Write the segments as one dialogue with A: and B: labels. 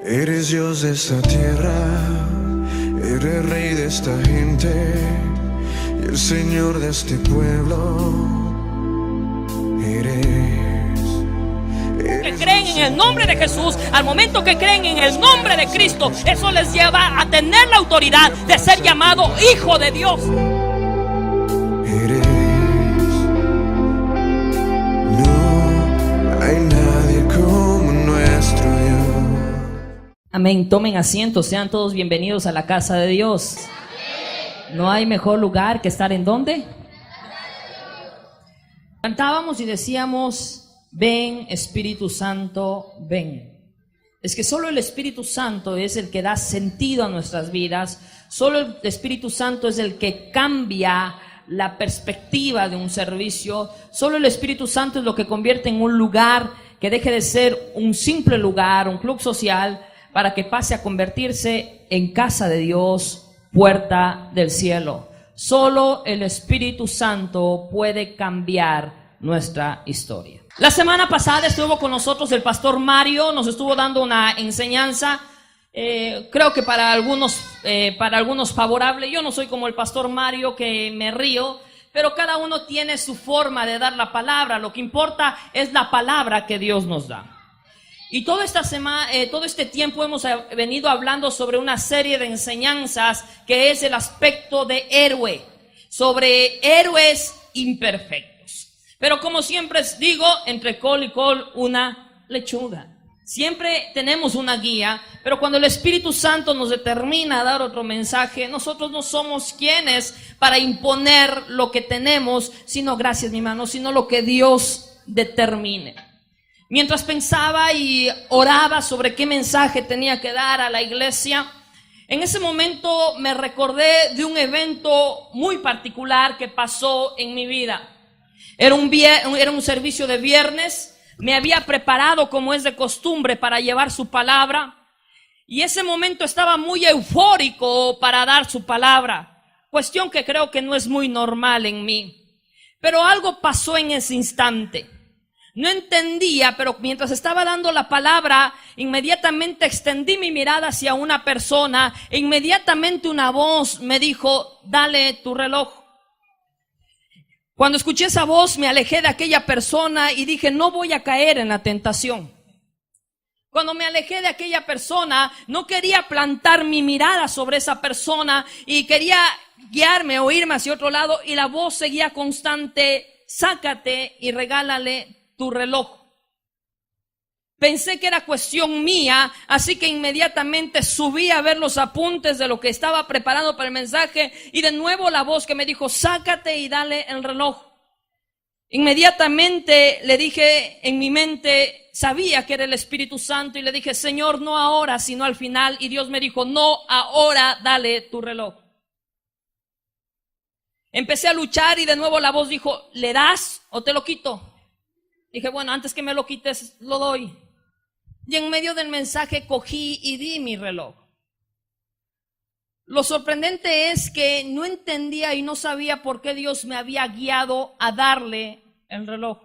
A: Eres Dios de esta tierra, eres Rey de esta gente y el Señor de este pueblo.
B: Que creen en el nombre de Jesús, al momento que creen en el nombre de Cristo, eso les lleva a tener la autoridad de ser llamado hijo de Dios.
A: No hay nadie como nuestro Dios.
B: Amén. Tomen asiento, sean todos bienvenidos a la casa de Dios. No hay mejor lugar que estar en ¿dónde? Cantábamos y decíamos: ven Espíritu Santo, ven. Es que solo el Espíritu Santo es el que da sentido a nuestras vidas. Solo el Espíritu Santo es el que cambia la perspectiva de un servicio. Solo el Espíritu Santo es lo que convierte en un lugar que deje de ser un simple lugar, un club social, para que pase a convertirse en casa de Dios, puerta del cielo. Solo el Espíritu Santo puede cambiar nuestra historia. La semana pasada estuvo con nosotros el pastor Mario, nos estuvo dando una enseñanza, creo que para algunos favorable. Yo no soy como el pastor Mario que me río, pero cada uno tiene su forma de dar la palabra. Lo que importa es la palabra que Dios nos da. Y toda esta semana, todo este tiempo hemos venido hablando sobre una serie de enseñanzas que es el aspecto de héroe, sobre héroes imperfectos. Pero como siempre digo, entre col y col una lechuga. Siempre tenemos una guía, pero cuando el Espíritu Santo nos determina a dar otro mensaje, nosotros no somos quienes para imponer lo que tenemos, sino, gracias mi hermano, sino lo que Dios determine. Mientras pensaba y oraba sobre qué mensaje tenía que dar a la iglesia, en ese momento me recordé de un evento muy particular que pasó en mi vida. Era un servicio de viernes, me había preparado como es de costumbre para llevar su palabra y ese momento estaba muy eufórico para dar su palabra, cuestión que creo que no es muy normal en mí. Pero algo pasó en ese instante. No entendía, pero mientras estaba dando la palabra, inmediatamente extendí mi mirada hacia una persona e inmediatamente una voz me dijo: dale tu reloj. Cuando escuché esa voz me alejé de aquella persona y dije: no voy a caer en la tentación. Cuando me alejé de aquella persona, no quería plantar mi mirada sobre esa persona y quería guiarme o irme hacia otro lado, y la voz seguía constante: sácate y regálale tu reloj. Pensé que era cuestión mía, así que inmediatamente subí a ver los apuntes de lo que estaba preparando para el mensaje y de nuevo la voz que me dijo: sácate y dale el reloj. Inmediatamente le dije en mi mente, sabía que era el Espíritu Santo, y le dije: Señor, no ahora, sino al final. Y Dios me dijo: no ahora, dale tu reloj. Empecé a luchar y de nuevo la voz dijo: ¿le das o te lo quito? Dije: bueno, antes que me lo quites, lo doy. Y en medio del mensaje cogí y di mi reloj. Lo sorprendente es que no entendía y no sabía por qué Dios me había guiado a darle el reloj.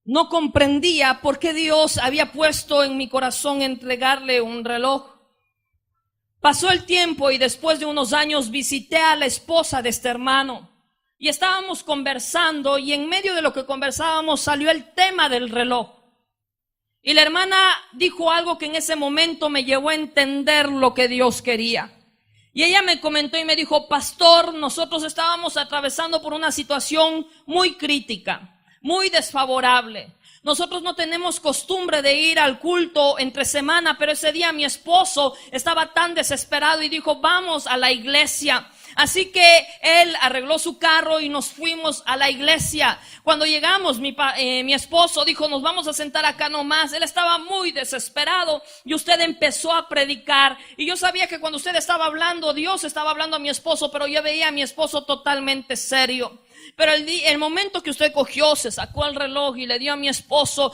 B: No comprendía por qué Dios había puesto en mi corazón entregarle un reloj. Pasó el tiempo y después de unos años visité a la esposa de este hermano. Y estábamos conversando y en medio de lo que conversábamos salió el tema del reloj. Y la hermana dijo algo que en ese momento me llevó a entender lo que Dios quería. Y ella me comentó y me dijo: pastor, nosotros estábamos atravesando por una situación muy crítica, muy desfavorable. Nosotros no tenemos costumbre de ir al culto entre semana, pero ese día mi esposo estaba tan desesperado y dijo: vamos a la iglesia. Así que él arregló su carro y nos fuimos a la iglesia. Cuando llegamos, mi esposo dijo: nos vamos a sentar acá nomás. Él estaba muy desesperado y usted empezó a predicar. Y yo sabía que cuando usted estaba hablando, Dios estaba hablando a mi esposo, pero yo veía a mi esposo totalmente serio. Pero el momento que usted cogió, se sacó el reloj y le dio a mi esposo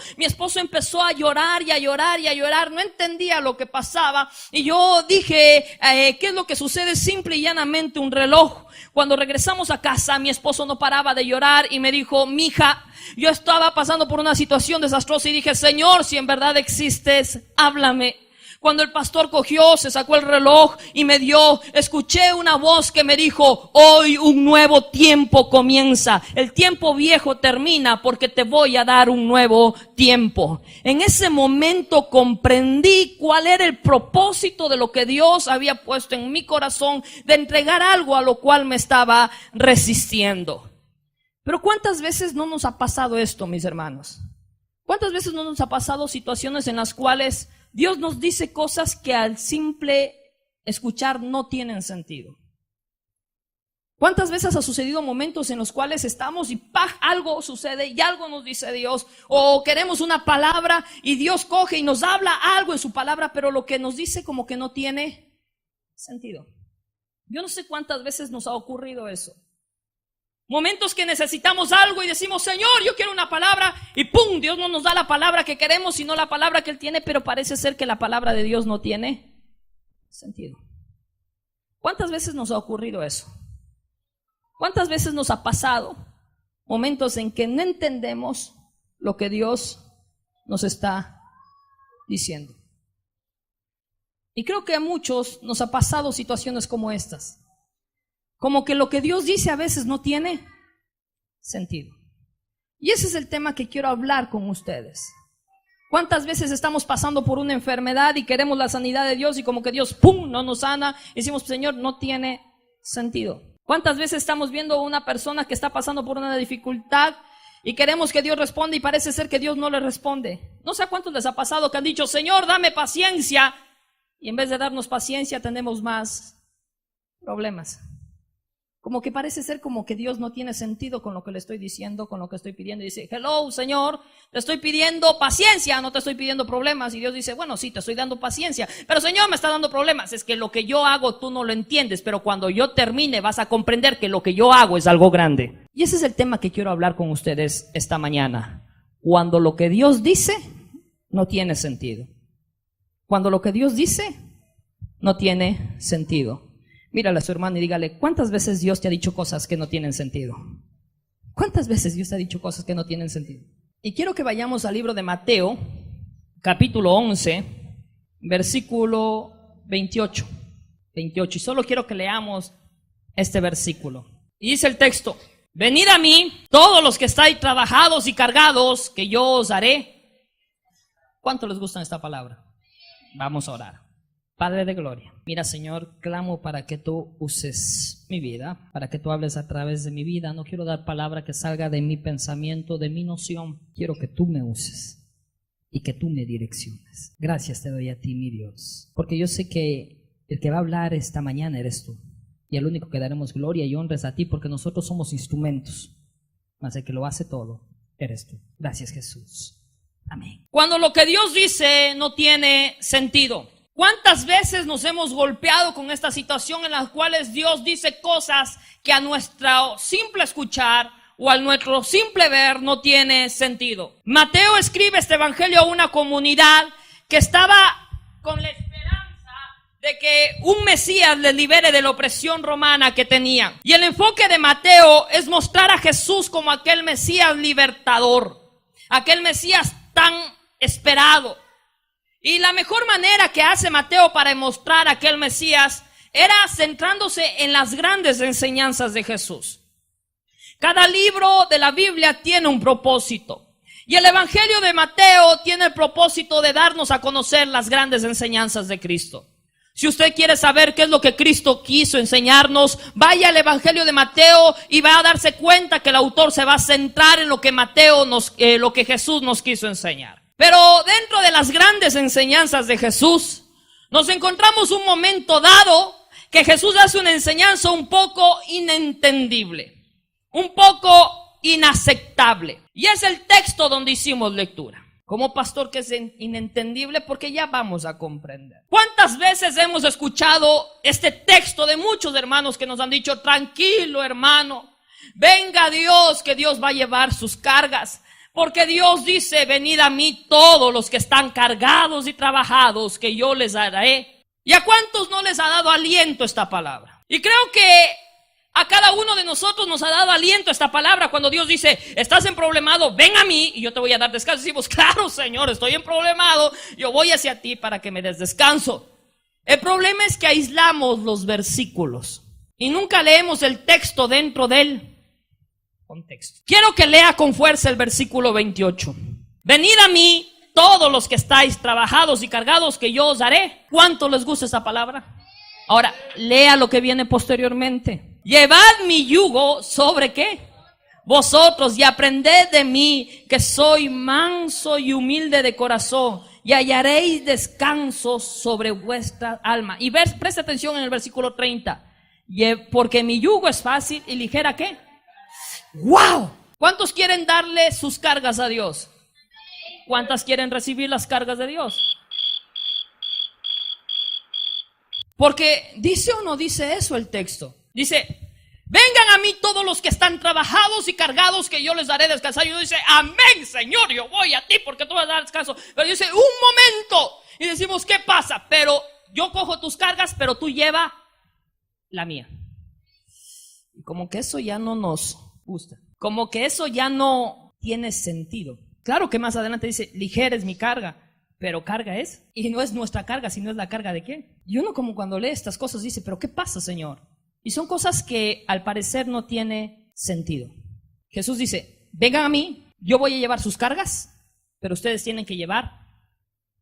B: empezó a llorar y a llorar y a llorar. No entendía lo que pasaba. Y yo dije, ¿qué es lo que sucede? Simple y llanamente un reloj. Cuando regresamos a casa, mi esposo no paraba de llorar y me dijo: mija, Yo estaba pasando por una situación desastrosa y dije, Señor, si en verdad existes, háblame. Cuando el pastor cogió, se sacó el reloj y me dio, escuché una voz que me dijo, hoy un nuevo tiempo comienza. El tiempo viejo termina porque te voy a dar un nuevo tiempo. En ese momento comprendí cuál era el propósito de lo que Dios había puesto en mi corazón, de entregar algo a lo cual me estaba resistiendo. Pero ¿cuántas veces no nos ha pasado esto, mis hermanos? ¿Cuántas veces no nos ha pasado situaciones en las cuales Dios nos dice cosas que al simple escuchar no tienen sentido? ¿Cuántas veces ha sucedido momentos en los cuales estamos y ¡pah! Algo sucede y algo nos dice Dios? O queremos una palabra y Dios coge y nos habla algo en su palabra, pero lo que nos dice como que no tiene sentido. Yo no sé cuántas veces nos ha ocurrido eso. Momentos que necesitamos algo y decimos, Señor, yo quiero una palabra, y ¡pum! Dios no nos da la palabra que queremos, sino la palabra que Él tiene, pero parece ser que la palabra de Dios no tiene sentido. ¿Cuántas veces nos ha ocurrido eso? ¿Cuántas veces nos ha pasado momentos en que no entendemos lo que Dios nos está diciendo? Y creo que a muchos nos ha pasado situaciones como estas. Como que lo que Dios dice a veces no tiene sentido. Y ese es el tema que quiero hablar con ustedes. ¿Cuántas veces estamos pasando por una enfermedad y queremos la sanidad de Dios y como que Dios, ¡pum!, no nos sana? Y decimos, Señor, no tiene sentido. ¿Cuántas veces estamos viendo a una persona que está pasando por una dificultad y queremos que Dios responda y parece ser que Dios no le responde? No sé a cuántos les ha pasado que han dicho, Señor, dame paciencia, y en vez de darnos paciencia tenemos más problemas. Como que parece ser como que Dios no tiene sentido con lo que le estoy diciendo, con lo que estoy pidiendo. Y dice, hello, Señor, te estoy pidiendo paciencia, no te estoy pidiendo problemas. Y Dios dice, bueno, sí, te estoy dando paciencia, pero Señor, me está dando problemas. Es que lo que yo hago tú no lo entiendes, pero cuando yo termine vas a comprender que lo que yo hago es algo grande. Y ese es el tema que quiero hablar con ustedes esta mañana. Cuando lo que Dios dice no tiene sentido. Cuando lo que Dios dice no tiene sentido. Mírale a su hermano y dígale, ¿cuántas veces Dios te ha dicho cosas que no tienen sentido? ¿Cuántas veces Dios te ha dicho cosas que no tienen sentido? Y quiero que vayamos al libro de Mateo, capítulo 11, versículo 28. Y solo quiero que leamos este versículo. Y dice el texto, venid a mí, todos los que estáis trabajados y cargados, que yo os haré. ¿Cuánto les gusta esta palabra? Vamos a orar. Padre de gloria, mira, Señor, clamo para que tú uses mi vida, para que tú hables a través de mi vida. No quiero dar palabra que salga de mi pensamiento, de mi noción. Quiero que tú me uses y que tú me direcciones. Gracias te doy a ti, mi Dios, porque yo sé que el que va a hablar esta mañana eres tú, y el único que daremos gloria y honra es a ti, porque nosotros somos instrumentos, mas el que lo hace todo eres tú. Gracias, Jesús. Amén. Cuando lo que Dios dice no tiene sentido. ¿Cuántas veces nos hemos golpeado con esta situación en las cuales Dios dice cosas que a nuestro simple escuchar o a nuestro simple ver no tiene sentido? Mateo escribe este evangelio a una comunidad que estaba con la esperanza de que un Mesías les libere de la opresión romana que tenían. Y el enfoque de Mateo es mostrar a Jesús como aquel Mesías libertador, aquel Mesías tan esperado. Y la mejor manera que hace Mateo para mostrar a aquel Mesías era centrándose en las grandes enseñanzas de Jesús. Cada libro de la Biblia tiene un propósito. Y el Evangelio de Mateo tiene el propósito de darnos a conocer las grandes enseñanzas de Cristo. Si usted quiere saber qué es lo que Cristo quiso enseñarnos, vaya al Evangelio de Mateo y va a darse cuenta que el autor se va a centrar en lo que lo que Jesús nos quiso enseñar. Pero dentro de las grandes enseñanzas de Jesús, nos encontramos un momento dado que Jesús hace una enseñanza un poco inentendible, un poco inaceptable. Y es el texto donde hicimos lectura. Como pastor, que es inentendible, porque ya vamos a comprender. ¿Cuántas veces hemos escuchado este texto de muchos hermanos que nos han dicho, tranquilo hermano, venga Dios, que Dios va a llevar sus cargas? Porque Dios dice, venid a mí todos los que están cargados y trabajados, que yo les haré. ¿Y a cuántos no les ha dado aliento esta palabra? Y creo que A cada uno de nosotros nos ha dado aliento esta palabra cuando Dios dice, estás emproblemado, ven a mí y yo te voy a dar descanso. Decimos, claro, Señor, estoy emproblemado, yo voy hacia ti para que me des descanso. El problema es que aislamos los versículos y nunca leemos el texto dentro del contexto. Quiero que lea con fuerza el versículo 28. Venid a mí todos los que estáis trabajados y cargados, que yo os daré. ¿Cuánto les gusta esa palabra? Ahora, lea lo que viene posteriormente. Llevad mi yugo sobre ¿qué? Vosotros, y aprended de mí, que soy manso y humilde de corazón, y hallaréis descanso sobre vuestra alma. Y presta atención en el versículo 30. Porque mi yugo es fácil y ligera ¿qué? ¡Wow! ¿Cuántos quieren darle sus cargas a Dios? ¿Cuántas quieren recibir las cargas de Dios? Porque dice o no dice eso el texto. Dice, vengan a mí todos los que están trabajados y cargados, que yo les daré descansar. Y uno dice, amén, Señor, yo voy a ti porque tú vas a dar descanso. Pero dice, un momento. Y decimos, ¿qué pasa? Pero yo cojo tus cargas, pero tú lleva la mía. Y como que eso ya no nos gusta. Como que eso ya no tiene sentido. Claro que más adelante dice, ligera es mi carga. Pero carga es, y no es nuestra carga, sino es la carga de quién. Y uno como cuando lee estas cosas dice, pero ¿qué pasa, Señor? Y son cosas que al parecer no tiene sentido. Jesús dice, vengan a mí, yo voy a llevar sus cargas, pero ustedes tienen que llevar.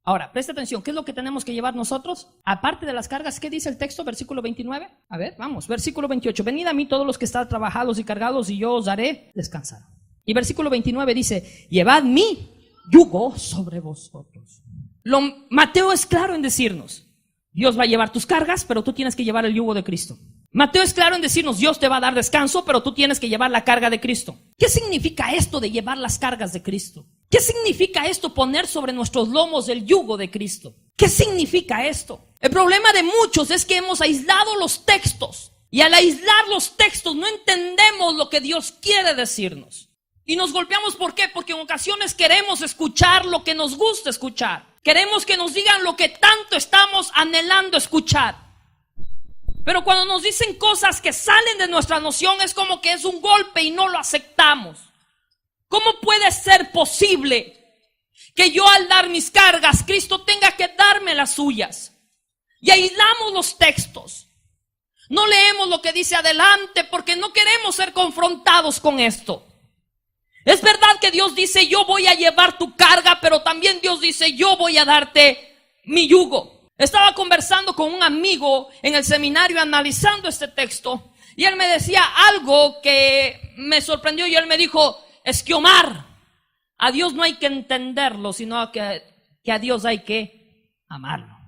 B: Ahora, presta atención, ¿qué es lo que tenemos que llevar nosotros? Aparte de las cargas, ¿qué dice el texto? Versículo 29. A ver, vamos, versículo 28. Venid a mí todos los que están trabajados y cargados, y yo os haré descansar. Y versículo 29 dice, llevad mi yugo sobre vosotros. Mateo es claro en decirnos, Dios va a llevar tus cargas, pero tú tienes que llevar el yugo de Cristo. Mateo es claro en decirnos, Dios te va a dar descanso, pero tú tienes que llevar la carga de Cristo. ¿Qué significa esto de llevar las cargas de Cristo? ¿Qué significa esto, poner sobre nuestros lomos el yugo de Cristo? ¿Qué significa esto? El problema de muchos es que hemos aislado los textos, y al aislar los textos no entendemos lo que Dios quiere decirnos. Y nos golpeamos, ¿por qué? Porque en ocasiones queremos escuchar lo que nos gusta escuchar. Queremos que nos digan lo que tanto estamos anhelando escuchar. Pero cuando nos dicen cosas que salen de nuestra noción, es como que es un golpe y no lo aceptamos. ¿Cómo puede ser posible que yo al dar mis cargas, Cristo tenga que darme las suyas? Y aislamos los textos. No leemos lo que dice adelante porque no queremos ser confrontados con esto. Es verdad que Dios dice, yo voy a llevar tu carga, pero también Dios dice, yo voy a darte mi yugo. Estaba conversando con un amigo en el seminario analizando este texto, y él me decía algo que me sorprendió, y él me dijo, es que Omar, a Dios no hay que entenderlo, sino que a Dios hay que amarlo.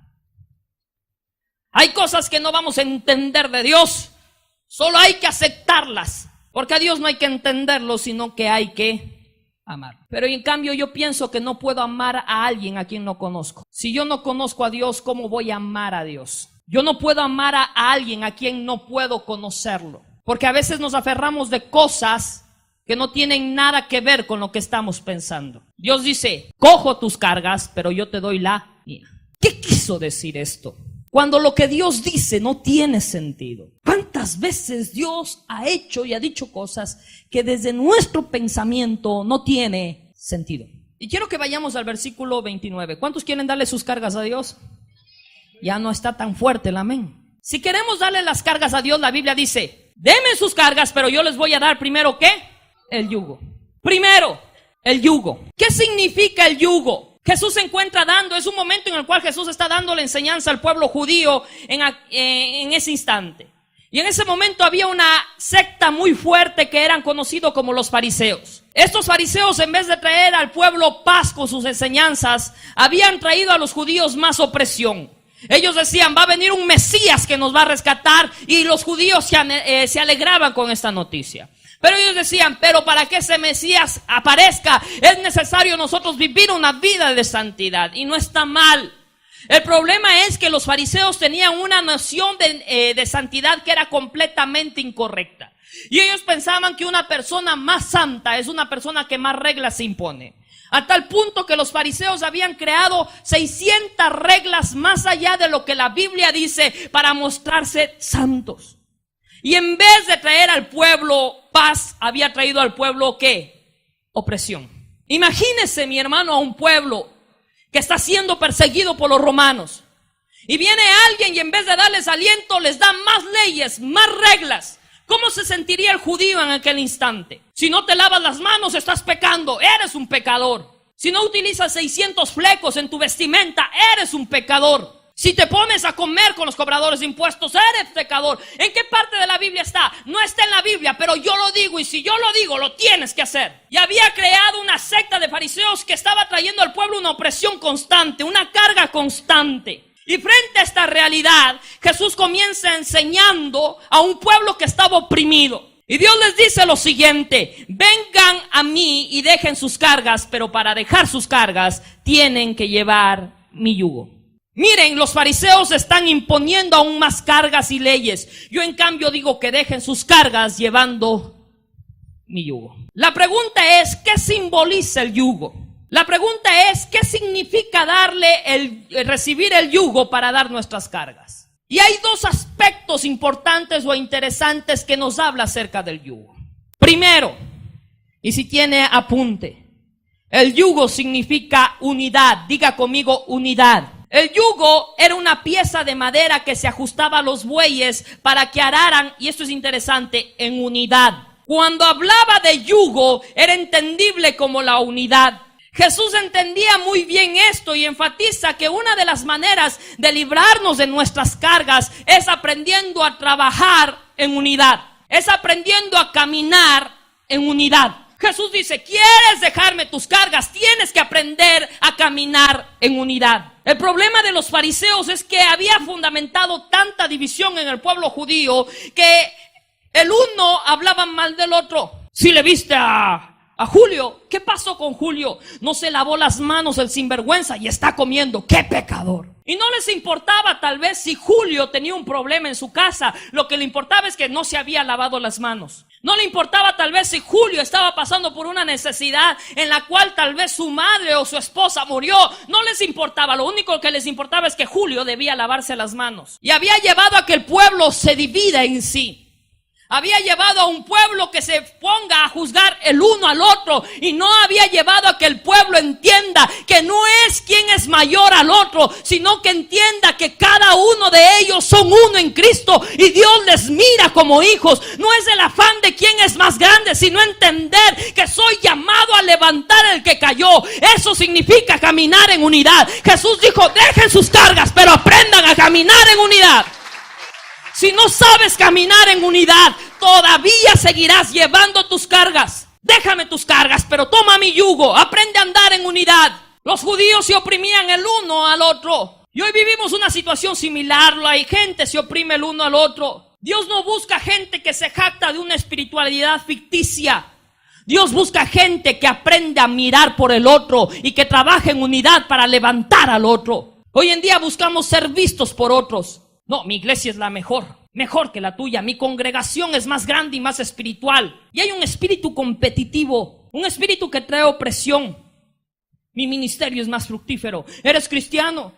B: Hay cosas que no vamos a entender de Dios, solo hay que aceptarlas. Porque a Dios no hay que entenderlo, sino que hay que amarlo. Pero en cambio yo pienso que no puedo amar a alguien a quien no conozco. Si yo no conozco a Dios, ¿cómo voy a amar a Dios? Yo no puedo amar a alguien a quien no puedo conocerlo. Porque a veces nos aferramos de cosas que no tienen nada que ver con lo que estamos pensando. Dios dice, cojo tus cargas, pero yo te doy la mía. ¿Qué quiso decir esto? Cuando lo que Dios dice no tiene sentido. ¿Cuántas veces Dios ha hecho y ha dicho cosas que desde nuestro pensamiento no tiene sentido? Y quiero que vayamos al versículo 29. ¿Cuántos quieren darle sus cargas a Dios? Ya no está tan fuerte el amén. Si queremos darle las cargas a Dios, la Biblia dice, denme sus cargas, pero yo les voy a dar primero, ¿qué? El yugo. Primero, el yugo. ¿Qué significa el yugo? Jesús se encuentra dando, es un momento en el cual Jesús está dando la enseñanza al pueblo judío en ese instante. Y en ese momento había una secta muy fuerte que eran conocidos como los fariseos. Estos fariseos, en vez de traer al pueblo paz con sus enseñanzas, habían traído a los judíos más opresión. Ellos decían, va a venir un Mesías que nos va a rescatar, y los judíos se alegraban con esta noticia. Pero ellos decían, pero para que ese Mesías aparezca, es necesario nosotros vivir una vida de santidad. Y no está mal. El problema es que los fariseos tenían una noción de santidad que era completamente incorrecta. Y ellos pensaban que una persona más santa es una persona que más reglas se impone. A tal punto que los fariseos habían creado 600 reglas más allá de lo que la Biblia dice para mostrarse santos. Y en vez de traer al pueblo paz, había traído al pueblo ¿qué? Opresión. Imagínese, mi hermano, a un pueblo que está siendo perseguido por los romanos. Y viene alguien y en vez de darles aliento, les da más leyes, más reglas. ¿Cómo se sentiría el judío en aquel instante? Si no te lavas las manos, estás pecando, eres un pecador. Si no utilizas 600 flecos en tu vestimenta, eres un pecador. Si te pones a comer con los cobradores de impuestos, eres pecador. ¿En qué parte de la Biblia está? No está en la Biblia, pero yo lo digo, y si yo lo digo, lo tienes que hacer. Y había creado una secta de fariseos que estaba trayendo al pueblo una opresión constante, una carga constante. Y frente a esta realidad, Jesús comienza enseñando a un pueblo que estaba oprimido. Y Dios les dice lo siguiente: vengan a mí y dejen sus cargas, pero para dejar sus cargas tienen que llevar mi yugo. Miren, los fariseos están imponiendo aún más cargas y leyes. Yo en cambio digo que dejen sus cargas llevando mi yugo. La pregunta es, ¿qué simboliza el yugo? La pregunta es, ¿qué significa recibir el yugo para dar nuestras cargas? Y hay dos aspectos importantes o interesantes que nos habla acerca del yugo. Primero, y si tiene apunte, el yugo significa unidad. Diga conmigo, unidad. El yugo era una pieza de madera que se ajustaba a los bueyes para que araran, y esto es interesante, en unidad. Cuando hablaba de yugo, era entendible como la unidad. Jesús entendía muy bien esto y enfatiza que una de las maneras de librarnos de nuestras cargas es aprendiendo a trabajar en unidad, es aprendiendo a caminar en unidad. Jesús dice, ¿quieres dejarme tus cargas? Tienes que aprender a caminar en unidad. El problema de los fariseos es que había fundamentado tanta división en el pueblo judío que el uno hablaba mal del otro. Si le viste a Julio, ¿qué pasó con Julio? No se lavó las manos el sinvergüenza y está comiendo, ¡qué pecador! Y no les importaba tal vez si Julio tenía un problema en su casa. Lo que le importaba es que no se había lavado las manos. No le importaba tal vez si Julio estaba pasando por una necesidad en la cual tal vez su madre o su esposa murió. No les importaba, lo único que les importaba es que Julio debía lavarse las manos. Y había llevado a que el pueblo se divida en sí. Había llevado a un pueblo que se ponga a juzgar el uno al otro, y no había llevado a que el pueblo entienda que no es quien es mayor al otro, sino que entienda que cada uno de ellos son uno en Cristo y Dios les mira como hijos. No es el afán de quién es más grande, sino entender que soy llamado a levantar el que cayó. Eso significa caminar en unidad. Jesús dijo, dejen sus cargas, pero aprendan a caminar en unidad. Si no sabes caminar en unidad, todavía seguirás llevando tus cargas. Déjame tus cargas, pero toma mi yugo. Aprende a andar en unidad. Los judíos se oprimían el uno al otro. Y hoy vivimos una situación similar. Hay gente se oprime el uno al otro. Dios no busca gente que se jacta de una espiritualidad ficticia. Dios busca gente que aprende a mirar por el otro y que trabaje en unidad para levantar al otro. Hoy en día buscamos ser vistos por otros. No, mi iglesia es la mejor que la tuya. Mi congregación es más grande y más espiritual. Y hay un espíritu competitivo, un espíritu que trae opresión. Mi ministerio es más fructífero. ¿Eres cristiano?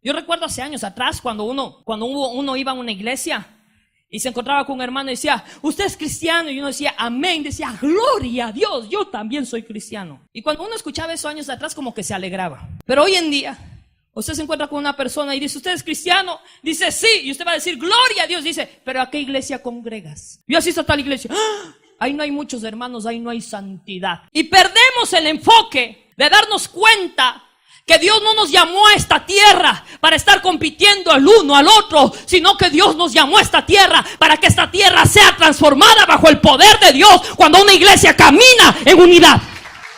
B: Yo recuerdo hace años atrás cuando uno iba a una iglesia y se encontraba con un hermano y decía, usted es cristiano, y uno decía, amén, decía, gloria a Dios, yo también soy cristiano. Y cuando uno escuchaba eso años atrás, como que se alegraba. Pero hoy en día usted se encuentra con una persona y dice, ¿usted es cristiano? Dice, sí. Y usted va a decir, gloria a Dios. Dice, ¿pero a qué iglesia congregas? Yo asisto a tal iglesia. ¡Ah! Ahí no hay muchos hermanos, ahí no hay santidad. Y perdemos el enfoque de darnos cuenta que Dios no nos llamó a esta tierra para estar compitiendo el uno al otro, sino que Dios nos llamó a esta tierra para que esta tierra sea transformada bajo el poder de Dios cuando una iglesia camina en unidad.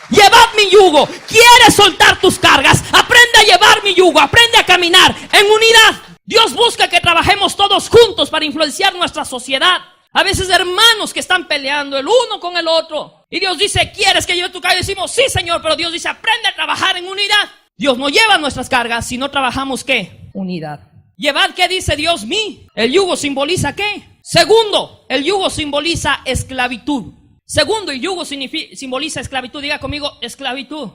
B: Llevad mi yugo. ¿Quieres soltar tus cargas? Aprende a llevar mi yugo. Aprende a caminar en unidad. Dios busca que trabajemos todos juntos para influenciar nuestra sociedad. A veces hermanos que están peleando el uno con el otro. Y Dios dice, ¿quieres que lleve tu carga? Y decimos, sí, Señor. Pero Dios dice, aprende a trabajar en unidad. Dios no lleva nuestras cargas si no trabajamos, ¿qué? Unidad. Llevad, ¿qué dice Dios mí? ¿El yugo simboliza qué? Segundo, el yugo simboliza esclavitud. Segundo, el yugo simboliza esclavitud. Diga conmigo, esclavitud.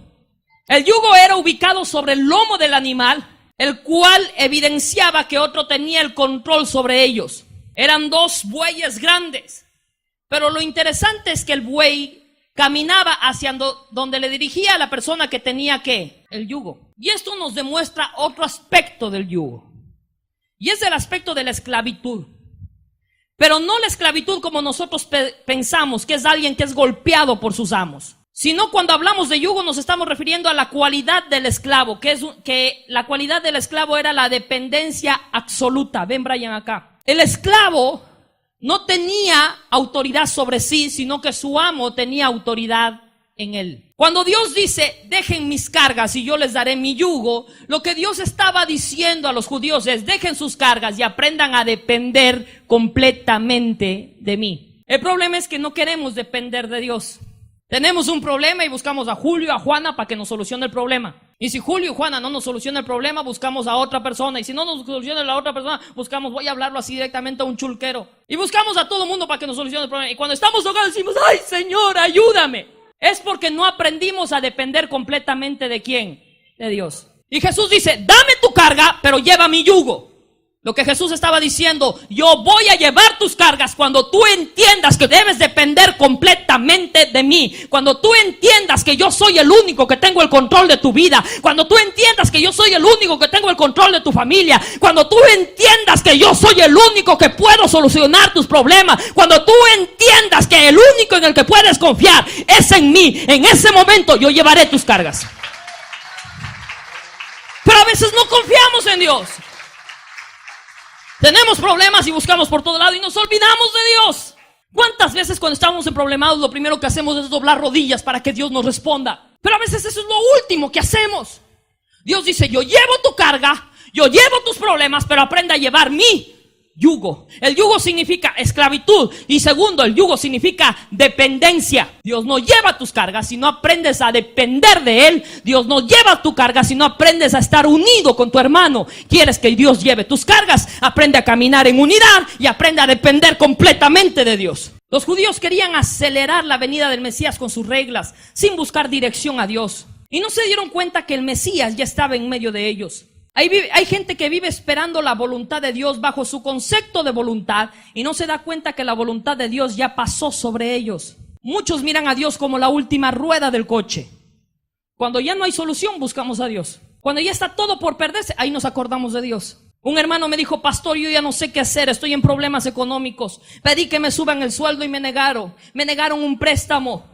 B: El yugo era ubicado sobre el lomo del animal, el cual evidenciaba que otro tenía el control sobre ellos. Eran 2 bueyes grandes. Pero lo interesante es que el buey caminaba hacia donde le dirigía a la persona que tenía el yugo. Y esto nos demuestra otro aspecto del yugo. Y es el aspecto de la esclavitud. Pero no la esclavitud como nosotros pensamos, que es alguien que es golpeado por sus amos. Sino cuando hablamos de yugo nos estamos refiriendo a la cualidad del esclavo, que la cualidad del esclavo era la dependencia absoluta. Ven, Brian, acá. El esclavo no tenía autoridad sobre sí, sino que su amo tenía autoridad en él. Cuando Dios dice, dejen mis cargas y yo les daré mi yugo, lo que Dios estaba diciendo a los judíos es, dejen sus cargas y aprendan a depender completamente de mí. El problema es que no queremos depender de Dios. Tenemos un problema y buscamos a Julio, a Juana para que nos solucione el problema. Y si Julio y Juana no nos solucionan el problema, buscamos a otra persona. Y si no nos soluciona la otra persona, buscamos, voy a hablarlo así directamente a un chulquero. Y buscamos a todo mundo para que nos solucione el problema. Y cuando estamos tocados decimos, ¡ay, Señor, ayúdame! Es porque no aprendimos a depender completamente ¿de quién? De Dios. Y Jesús dice, dame tu carga, pero lleva mi yugo. Lo que Jesús estaba diciendo, yo voy a llevar tus cargas cuando tú entiendas que debes depender completamente de mí. Cuando tú entiendas que yo soy el único que tengo el control de tu vida. Cuando tú entiendas que yo soy el único que tengo el control de tu familia. Cuando tú entiendas que yo soy el único que puedo solucionar tus problemas. Cuando tú entiendas que el único en el que puedes confiar es en mí. En ese momento yo llevaré tus cargas. Pero a veces no confiamos en Dios. Tenemos problemas y buscamos por todo lado y nos olvidamos de Dios. ¿Cuántas veces cuando estamos en problemados lo primero que hacemos es doblar rodillas para que Dios nos responda? Pero a veces eso es lo último que hacemos. Dios dice, yo llevo tu carga, yo llevo tus problemas, pero aprende a llevar mi yugo. El yugo significa esclavitud. Y segundo, el yugo significa dependencia. Dios no lleva tus cargas si no aprendes a depender de Él. Dios no lleva tu carga si no aprendes a estar unido con tu hermano. ¿Quieres que Dios lleve tus cargas? Aprende a caminar en unidad y aprende a depender completamente de Dios. Los judíos querían acelerar la venida del Mesías con sus reglas, sin buscar dirección a Dios. Y no se dieron cuenta que el Mesías ya estaba en medio de ellos. Hay gente que vive esperando la voluntad de Dios bajo su concepto de voluntad y no se da cuenta que la voluntad de Dios ya pasó sobre ellos. Muchos miran a Dios como la última rueda del coche. Cuando ya no hay solución, buscamos a Dios. Cuando ya está todo por perderse, ahí nos acordamos de Dios. Un hermano me dijo, pastor, yo ya no sé qué hacer, estoy en problemas económicos. Pedí que me suban el sueldo y me negaron un préstamo.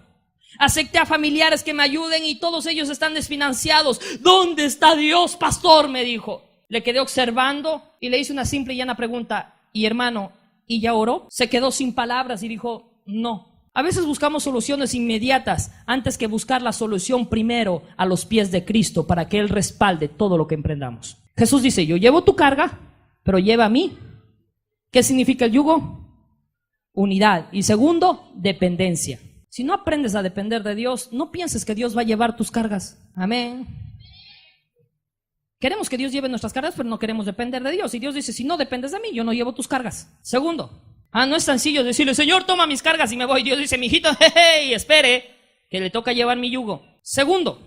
B: Acepté a familiares que me ayuden y todos ellos están desfinanciados. ¿Dónde está Dios, pastor?, me dijo. Le quedé observando y le hice una simple y llana pregunta. Y hermano, ¿y ya oró? Se quedó sin palabras y dijo, no. A veces buscamos soluciones inmediatas antes que buscar la solución primero a los pies de Cristo para que Él respalde todo lo que emprendamos. Jesús dice, yo llevo tu carga, pero lleva a mí. ¿Qué significa el yugo? Unidad. Y segundo, dependencia. Si no aprendes a depender de Dios, no pienses que Dios va a llevar tus cargas. Amén. Queremos que Dios lleve nuestras cargas, pero no queremos depender de Dios. Y Dios dice, si no dependes de mí, yo no llevo tus cargas. Segundo, no es sencillo decirle, Señor, toma mis cargas y me voy. Dios dice, mijito, hey, espere, que le toca llevar mi yugo. Segundo,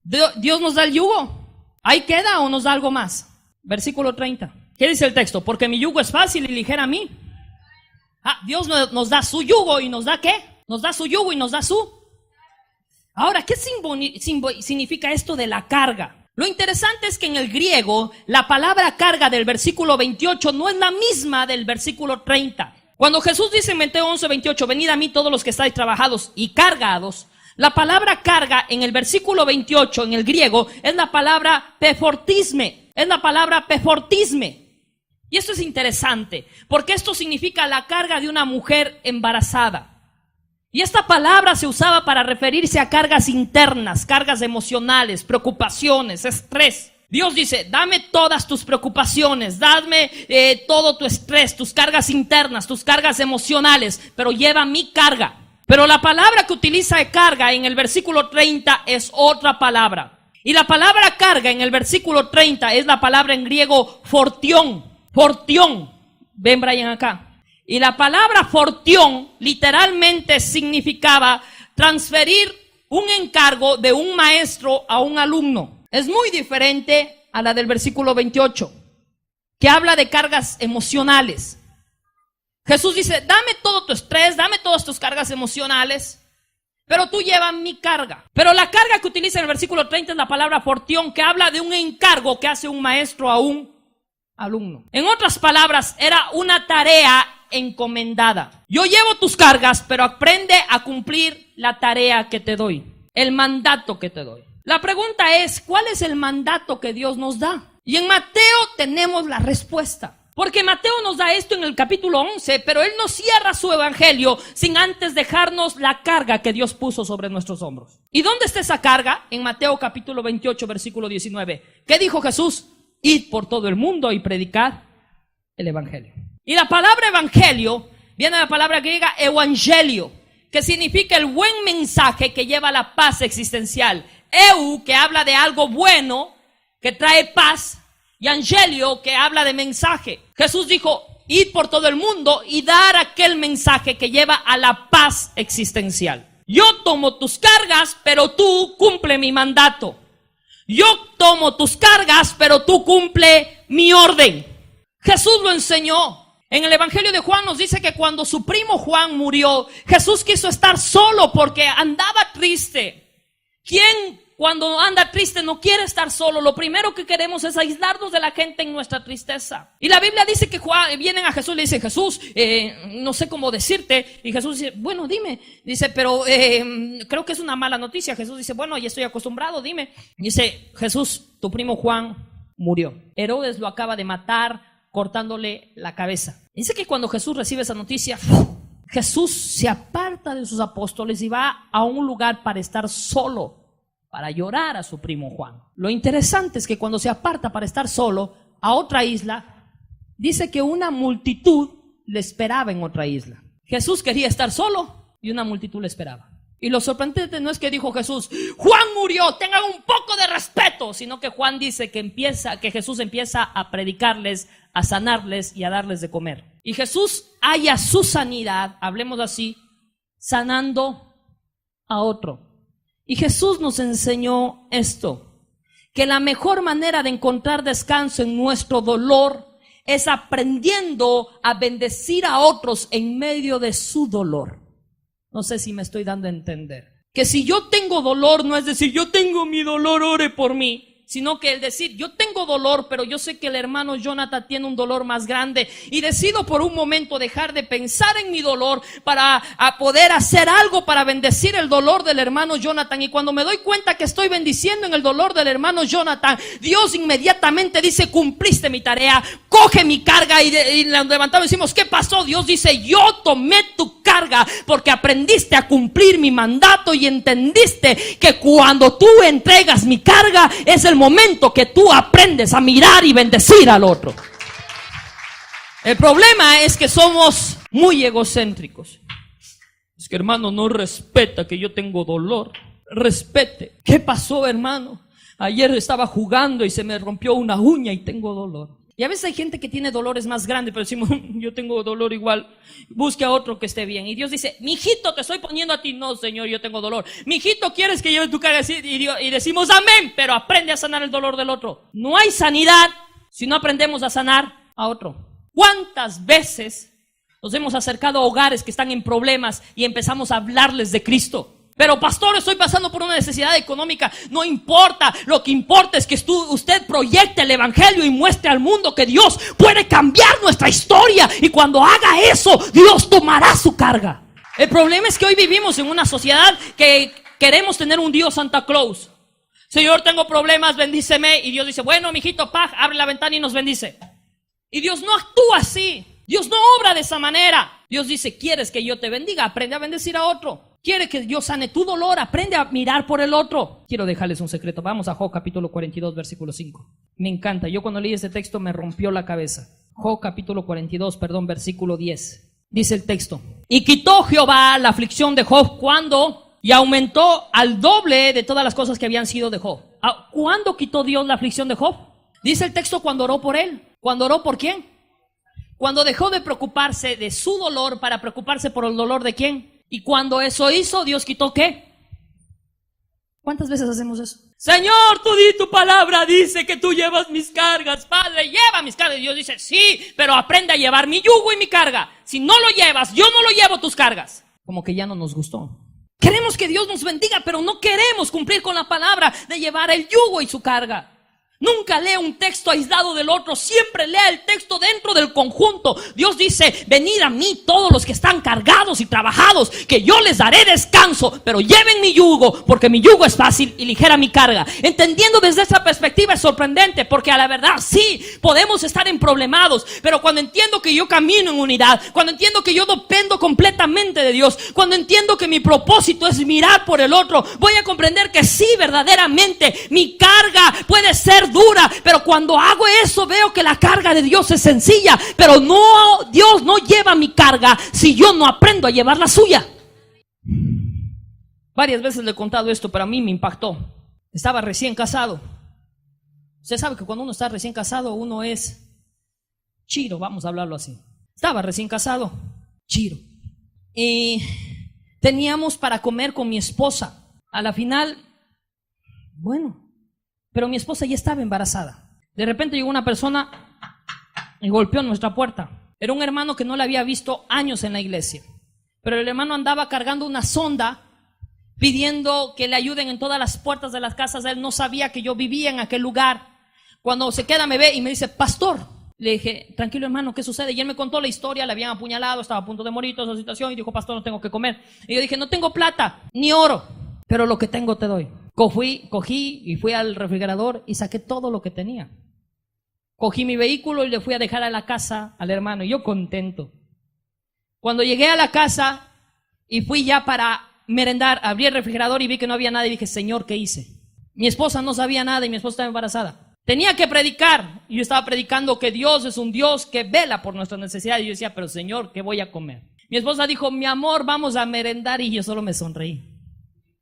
B: Dios nos da el yugo. ¿Ahí queda o nos da algo más? Versículo 30. ¿Qué dice el texto? Porque mi yugo es fácil y ligera a mí. Dios nos da su yugo y nos da ¿qué? Nos da su yugo y nos da su. Ahora, ¿qué significa esto de la carga? Lo interesante es que en el griego, la palabra carga del versículo 28 no es la misma del versículo 30. Cuando Jesús dice en Mateo 11:28, venid a mí todos los que estáis trabajados y cargados, la palabra carga en el versículo 28 en el griego es la palabra pefortisme. Es la palabra pefortisme. Y esto es interesante, porque esto significa la carga de una mujer embarazada. Y esta palabra se usaba para referirse a cargas internas, cargas emocionales, preocupaciones, estrés. Dios dice, dame todas tus preocupaciones, dame todo tu estrés, tus cargas internas, tus cargas emocionales, pero lleva mi carga. Pero la palabra que utiliza de carga en el versículo 30 es otra palabra. Y la palabra carga en el versículo 30 es la palabra en griego fortión. Fortión. Ven, Brian, acá. Y la palabra fortión literalmente significaba transferir un encargo de un maestro a un alumno. Es muy diferente a la del versículo 28, que habla de cargas emocionales. Jesús dice, dame todo tu estrés, dame todas tus cargas emocionales, pero tú llevas mi carga. Pero la carga que utiliza en el versículo 30 es la palabra fortión, que habla de un encargo que hace un maestro a un alumno. En otras palabras, era una tarea encomendada. Yo llevo tus cargas, pero aprende a cumplir la tarea que te doy, el mandato que te doy. La pregunta es, ¿cuál es el mandato que Dios nos da? Y en Mateo tenemos la respuesta. Porque Mateo nos da esto en el capítulo 11, pero él no cierra su evangelio sin antes dejarnos la carga que Dios puso sobre nuestros hombros. ¿Y dónde está esa carga? En Mateo capítulo 28, versículo 19. ¿Qué dijo Jesús? Id por todo el mundo y predicad el evangelio. Y la palabra evangelio viene de la palabra griega evangelio, que significa el buen mensaje que lleva la paz existencial. Eu, que habla de algo bueno, que trae paz, y angelio, que habla de mensaje. Jesús dijo, id por todo el mundo y dar aquel mensaje que lleva a la paz existencial. Yo tomo tus cargas, pero tú cumple mi mandato. Yo tomo tus cargas, pero tú cumple mi orden. Jesús lo enseñó. En el evangelio de Juan nos dice que cuando su primo Juan murió, Jesús quiso estar solo porque andaba triste. ¿Quién cuando anda triste no quiere estar solo? Lo primero que queremos es aislarnos de la gente en nuestra tristeza. Y la Biblia dice que vienen a Jesús y le dicen, Jesús, no sé cómo decirte. Y Jesús dice, bueno, dime. Dice, pero creo que es una mala noticia. Jesús dice, bueno, ya estoy acostumbrado, dime. Dice, Jesús, tu primo Juan murió. Herodes lo acaba de matar cortándole la cabeza. Dice que cuando Jesús recibe esa noticia, Jesús se aparta de sus apóstoles y va a un lugar para estar solo, para llorar a su primo Juan. Lo interesante es que cuando se aparta para estar solo a otra isla, dice que una multitud le esperaba en otra isla. Jesús quería estar solo y una multitud le esperaba. Y lo sorprendente no es que dijo Jesús, Juan murió, tengan un poco de respeto, sino que Juan dice que Jesús empieza a predicarles, a sanarles y a darles de comer. Y Jesús halla su sanidad, hablemos así, sanando a otro. Y Jesús nos enseñó esto, que la mejor manera de encontrar descanso en nuestro dolor es aprendiendo a bendecir a otros en medio de su dolor. No sé si me estoy dando a entender. Que si yo tengo dolor, no es decir, yo tengo mi dolor, ore por mí. Sino que el decir, yo tengo dolor, pero yo sé que el hermano Jonathan tiene un dolor más grande. Y decido por un momento dejar de pensar en mi dolor para poder hacer algo para bendecir el dolor del hermano Jonathan. Y cuando me doy cuenta que estoy bendiciendo en el dolor del hermano Jonathan, Dios inmediatamente dice, cumpliste mi tarea, coge mi carga. Y la levantamos y decimos, ¿qué pasó? Dios dice, yo tomé tu carga porque aprendiste a cumplir mi mandato y entendiste que cuando tú entregas mi carga es el momento que tú aprendes a mirar y bendecir al otro. El problema es que somos muy egocéntricos. Es que hermano no respeta que yo tengo dolor. Respete. ¿Qué pasó, hermano? Ayer estaba jugando y se me rompió una uña y tengo dolor. Y a veces hay gente que tiene dolores más grandes, pero decimos, yo tengo dolor igual, busque a otro que esté bien. Y Dios dice, mijito, te estoy poniendo a ti. No, Señor, yo tengo dolor. Mijito, ¿quieres que lleve tu carga? Y decimos, amén, pero aprende a sanar el dolor del otro. No hay sanidad si no aprendemos a sanar a otro. ¿Cuántas veces nos hemos acercado a hogares que están en problemas y empezamos a hablarles de Cristo? Pero pastor, estoy pasando por una necesidad económica. No importa, lo que importa es que usted proyecte el evangelio y muestre al mundo que Dios puede cambiar nuestra historia. Y cuando haga eso, Dios tomará su carga. El problema es que hoy vivimos en una sociedad que queremos tener un Dios Santa Claus. Señor, tengo problemas, bendíceme. Y Dios dice, bueno, mijito, abre la ventana y nos bendice. Y Dios no actúa así. Dios no obra de esa manera. Dios dice, ¿quieres que yo te bendiga? Aprende a bendecir a otro. ¿Quiere que Dios sane tu dolor? Aprende a mirar por el otro. Quiero dejarles un secreto. Vamos a Job capítulo 42, versículo 5. Me encanta. Yo cuando leí este texto me rompió la cabeza. Job capítulo 42, versículo 10. Dice el texto. Y quitó Jehová la aflicción de Job cuando y aumentó al doble de todas las cosas que habían sido de Job. ¿Cuándo quitó Dios la aflicción de Job? Dice el texto cuando oró por él. ¿Cuándo oró por quién? Cuando dejó de preocuparse de su dolor para preocuparse por el dolor de quién. Y cuando eso hizo, Dios quitó ¿qué? ¿Cuántas veces hacemos eso? Señor, tú di tu palabra, dice que tú llevas mis cargas. Padre, lleva mis cargas. Y Dios dice, sí, pero aprende a llevar mi yugo y mi carga. Si no lo llevas, yo no lo llevo tus cargas. Como que ya no nos gustó. Queremos que Dios nos bendiga, pero no queremos cumplir con la palabra de llevar el yugo y su carga. Nunca lea un texto aislado del otro, siempre lea el texto dentro del conjunto. Dios dice, venid a mí todos los que están cargados y trabajados, que yo les daré descanso, pero lleven mi yugo, porque mi yugo es fácil y ligera mi carga. Entendiendo desde esta perspectiva es sorprendente, porque a la verdad sí, podemos estar emproblemados, pero cuando entiendo que yo camino en unidad, cuando entiendo que yo dependo completamente de Dios, cuando entiendo que mi propósito es mirar por el otro, voy a comprender que sí, verdaderamente mi carga puede ser dura, pero cuando hago eso veo que la carga de Dios es sencilla, pero no, Dios no lleva mi carga si yo no aprendo a llevar la suya. Varias veces le he contado esto, pero a mí me impactó. Estaba recién casado. Usted sabe que cuando uno está recién casado, uno es chiro, vamos a hablarlo así. Estaba recién casado, chiro. Y teníamos para comer con mi esposa. A la final, bueno, pero mi esposa ya estaba embarazada. De repente llegó una persona y golpeó nuestra puerta. Era un hermano que no le había visto años en la iglesia, pero el hermano andaba cargando una sonda pidiendo que le ayuden en todas las puertas de las casas. Él no sabía que yo vivía en aquel lugar. Cuando se queda me ve y me dice, pastor. Le dije, tranquilo hermano, ¿qué sucede? Y él me contó la historia, le habían apuñalado, estaba a punto de morir, toda esa situación, y dijo, pastor, no tengo que comer. Y yo dije, no tengo plata, ni oro, pero lo que tengo te doy. Cogí y fui al refrigerador y saqué todo lo que tenía. Cogí mi vehículo y le fui a dejar a la casa al hermano, y yo contento. Cuando llegué a la casa y fui ya para merendar, abrí el refrigerador y vi que no había nada y dije, Señor, ¿qué hice? Mi esposa no sabía nada y mi esposa estaba embarazada. Tenía que predicar y yo estaba predicando que Dios es un Dios que vela por nuestras necesidades. Y yo decía, pero Señor, ¿qué voy a comer? Mi esposa dijo, mi amor, vamos a merendar, y yo solo me sonreí.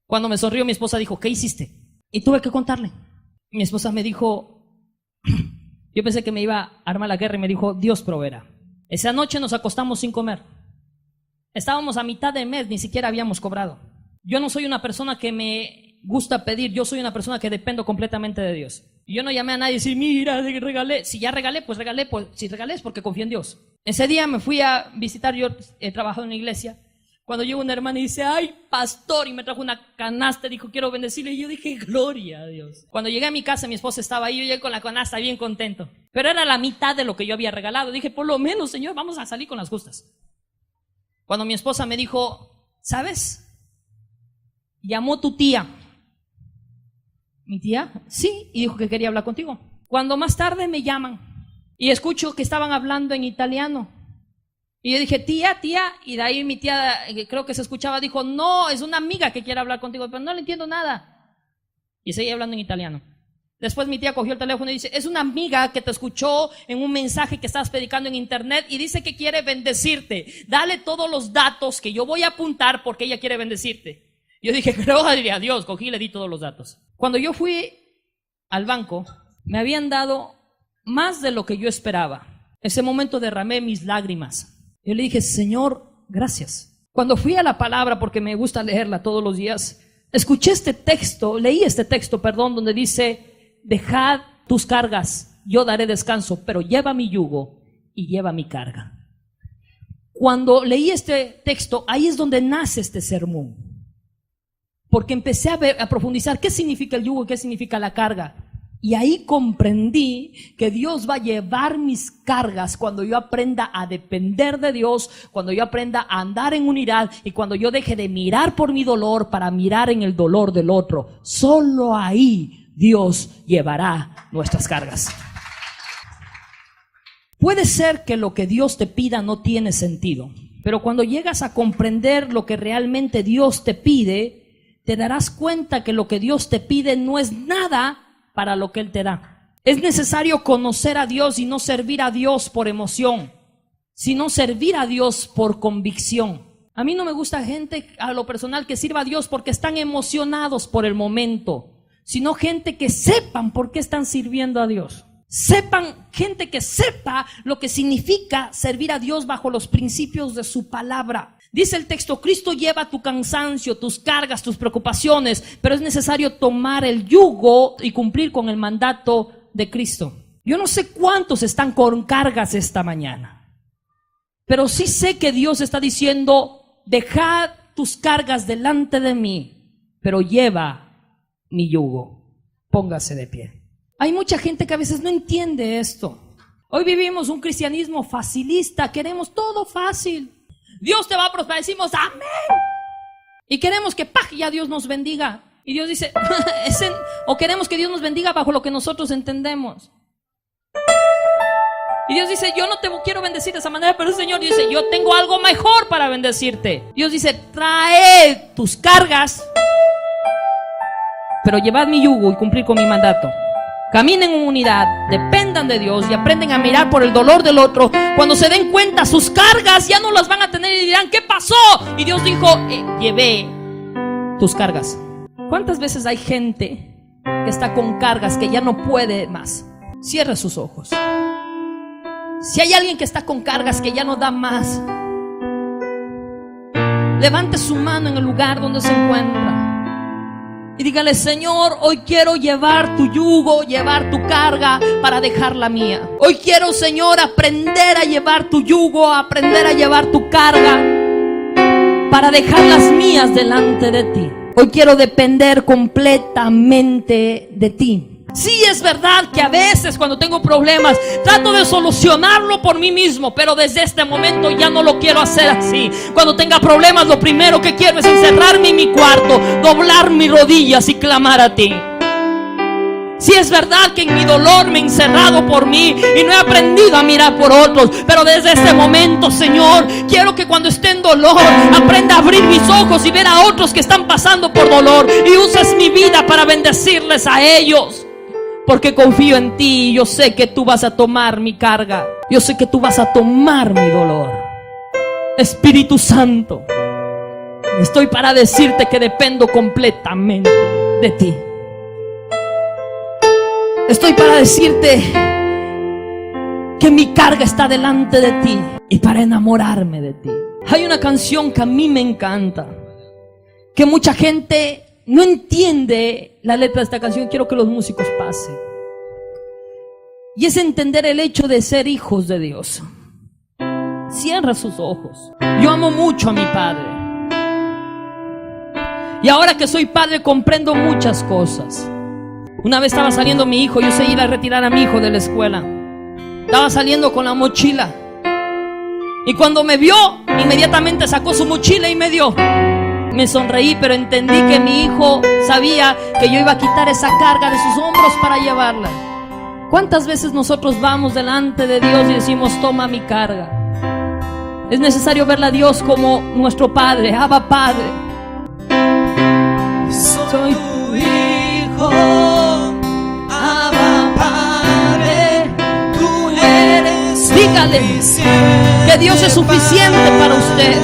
B: Cuando me sonrió, mi esposa dijo, ¿qué hiciste? Y tuve que contarle. Mi esposa me dijo, yo pensé que me iba a armar la guerra, y me dijo, Dios proveerá. Esa noche nos acostamos sin comer. Estábamos a mitad de mes, ni siquiera habíamos cobrado. Yo no soy una persona que me gusta pedir, yo soy una persona que dependo completamente de Dios. Y yo no llamé a nadie y decir, mira, regalé. Si ya regalé, pues si regalé es porque confío en Dios. Ese día me fui a visitar, yo he trabajado en una iglesia. Cuando llegó una hermana y dice, ay, pastor, y me trajo una canasta, dijo, quiero bendecirle, y yo dije, gloria a Dios. Cuando llegué a mi casa, mi esposa estaba ahí, yo llegué con la canasta bien contento, pero era la mitad de lo que yo había regalado. Dije, por lo menos, Señor, vamos a salir con las justas. Cuando mi esposa me dijo, ¿sabes? Llamó tu tía. ¿Mi tía? Sí, y dijo que quería hablar contigo. Cuando más tarde me llaman y escucho que estaban hablando en italiano. Y yo dije, tía, y de ahí mi tía, creo que se escuchaba, dijo, no, es una amiga que quiere hablar contigo, pero no le entiendo nada. Y seguía hablando en italiano. Después mi tía cogió el teléfono y dice, es una amiga que te escuchó en un mensaje que estabas predicando en internet y dice que quiere bendecirte. Dale todos los datos que yo voy a apuntar porque ella quiere bendecirte. Yo dije, gloria a Dios, cogí y le di todos los datos. Cuando yo fui al banco, me habían dado más de lo que yo esperaba. Ese momento derramé mis lágrimas. Yo le dije, Señor, gracias. Cuando fui a la palabra, porque me gusta leerla todos los días, leí este texto, donde dice, dejad tus cargas, yo daré descanso, pero lleva mi yugo y lleva mi carga. Cuando leí este texto, ahí es donde nace este sermón. Porque empecé a profundizar qué significa el yugo y qué significa la carga. Y ahí comprendí que Dios va a llevar mis cargas cuando yo aprenda a depender de Dios, cuando yo aprenda a andar en unidad y cuando yo deje de mirar por mi dolor para mirar en el dolor del otro. Solo ahí Dios llevará nuestras cargas. Puede ser que lo que Dios te pida no tiene sentido, pero cuando llegas a comprender lo que realmente Dios te pide, te darás cuenta que lo que Dios te pide no es nada para lo que Él te da. Es necesario conocer a Dios y no servir a Dios por emoción, sino servir a Dios por convicción. A mí no me gusta gente a lo personal que sirva a Dios porque están emocionados por el momento, sino gente que sepan por qué están sirviendo a Dios. Gente que sepa lo que significa servir a Dios bajo los principios de su palabra. Dice el texto, Cristo lleva tu cansancio, tus cargas, tus preocupaciones, pero es necesario tomar el yugo y cumplir con el mandato de Cristo. Yo no sé cuántos están con cargas esta mañana, pero sí sé que Dios está diciendo, dejad tus cargas delante de mí, pero lleva mi yugo. Póngase de pie. Hay mucha gente que a veces no entiende esto. Hoy vivimos un cristianismo facilista, queremos todo fácil. Dios te va a prosperar, decimos amén. Y queremos que ya Dios nos bendiga. Y Dios dice, o queremos que Dios nos bendiga bajo lo que nosotros entendemos. Y Dios dice, yo no te quiero bendecir de esa manera, pero el Señor dice, yo tengo algo mejor para bendecirte. Dios dice, trae tus cargas, pero llevad mi yugo y cumplir con mi mandato. Caminen en unidad, dependan de Dios y aprenden a mirar por el dolor del otro. Cuando se den cuenta, sus cargas ya no las van a tener y dirán, ¿qué pasó? Y Dios dijo, llevé tus cargas. ¿Cuántas veces hay gente que está con cargas que ya no puede más? Cierre sus ojos. Si hay alguien que está con cargas que ya no da más, levante su mano en el lugar donde se encuentra y dígale, Señor, hoy quiero llevar tu yugo, llevar tu carga para dejar la mía. Hoy quiero, Señor, aprender a llevar tu yugo, aprender a llevar tu carga para dejar las mías delante de ti. Hoy quiero depender completamente de ti. Sí, es verdad que a veces cuando tengo problemas trato de solucionarlo por mí mismo, pero desde este momento ya no lo quiero hacer así. Cuando tenga problemas, lo primero que quiero es encerrarme en mi cuarto, doblar mis rodillas y clamar a ti. Sí, es verdad que en mi dolor me he encerrado por mí y no he aprendido a mirar por otros, pero desde este momento, Señor, quiero que cuando esté en dolor aprenda a abrir mis ojos y ver a otros que están pasando por dolor y uses mi vida para bendecirles a ellos. Porque confío en ti y yo sé que tú vas a tomar mi carga. Yo sé que tú vas a tomar mi dolor. Espíritu Santo, estoy para decirte que dependo completamente de ti. Estoy para decirte que mi carga está delante de ti y para enamorarme de ti. Hay una canción que a mí me encanta, que mucha gente no entiende la letra de esta canción. Quiero que los músicos pasen. Y es entender el hecho de ser hijos de Dios. Cierra sus ojos. Yo amo mucho a mi padre. Y ahora que soy padre comprendo muchas cosas. Una vez estaba saliendo mi hijo, yo sé ir a retirar a mi hijo de la escuela. Estaba saliendo con la mochila. Y cuando me vio, inmediatamente sacó su mochila y me dio. Me sonreí, pero entendí que mi hijo sabía que yo iba a quitar esa carga de sus hombros para llevarla. ¿Cuántas veces nosotros vamos delante de Dios y decimos, toma mi carga? Es necesario verle a Dios como nuestro Padre, Abba Padre. Soy tu hijo, Abba Padre, tú eres. Dígale que Dios es suficiente para usted.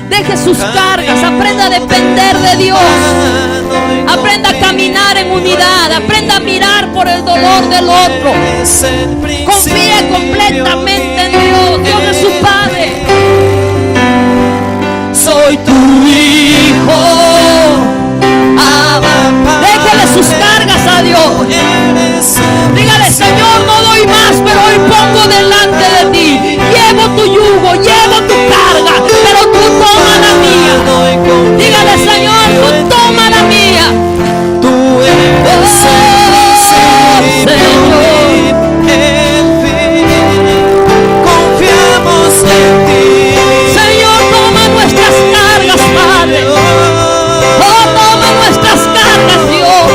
B: Deje sus cargas, aprenda a depender de Dios, aprenda a caminar en unidad, aprenda a mirar por el dolor del otro, confíe completamente en Dios. Dios es su Padre. Soy tu hijo, déjele sus cargas a Dios. Dígale, Señor, no doy más, pero hoy pongo delante de ti. Llevo tu yugo, llevo tu carga, pero tú toma la mía. Dígale, Señor, tú toma la mía. Tú eres Señor. Confiamos en ti. Señor, toma nuestras cargas, Padre. Oh, toma nuestras cargas, Dios.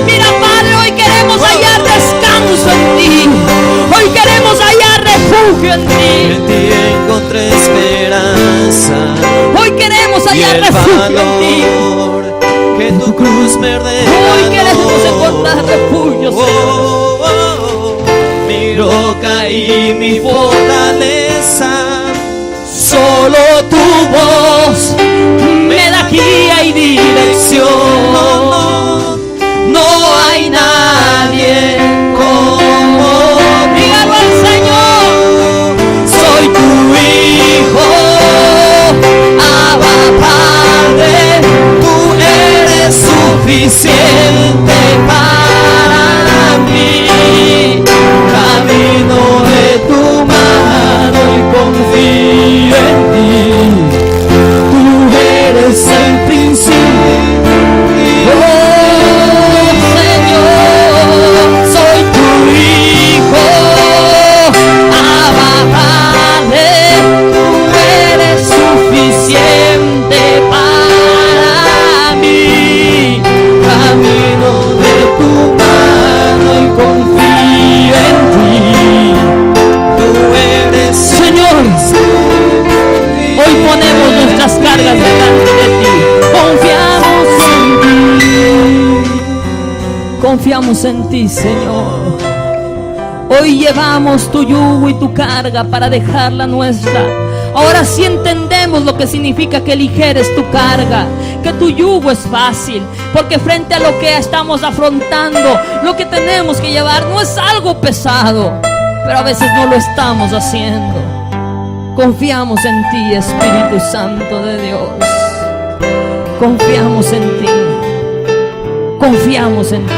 B: Mira, Padre, hoy queremos hallar descanso en ti. Hoy queremos hallar refugio en ti.
C: En ti encontré esperanza.
B: Hoy queremos hallar refugio en ti.
C: Que tu cruz me ordenó.
B: Hoy queremos encontrar refugio, Señor.
C: Mi roca y mi fortaleza.
B: Solo tu voz me da guía y dirección. No hay nadie como. Dígalo al Señor. Soy tu hijo,
C: suficiente para mí. Camino de tu mano y confío en ti. Tú eres el principio.
B: Oh Señor, soy tu hijo. Abba Padre, tú eres suficiente para mí.
C: Camino de tu mano y confío en ti. Tú eres
B: Señor, hoy ponemos nuestras cargas delante de ti. Confiamos en ti, Señor. Hoy llevamos tu yugo y tu carga para dejarla nuestra. Ahora sí entendemos lo que significa que ligeres tu carga, que tu yugo es fácil, porque frente a lo que estamos afrontando, lo que tenemos que llevar no es algo pesado, pero a veces no lo estamos haciendo. Confiamos en ti, Espíritu Santo de Dios. Confiamos en ti. Confiamos en ti.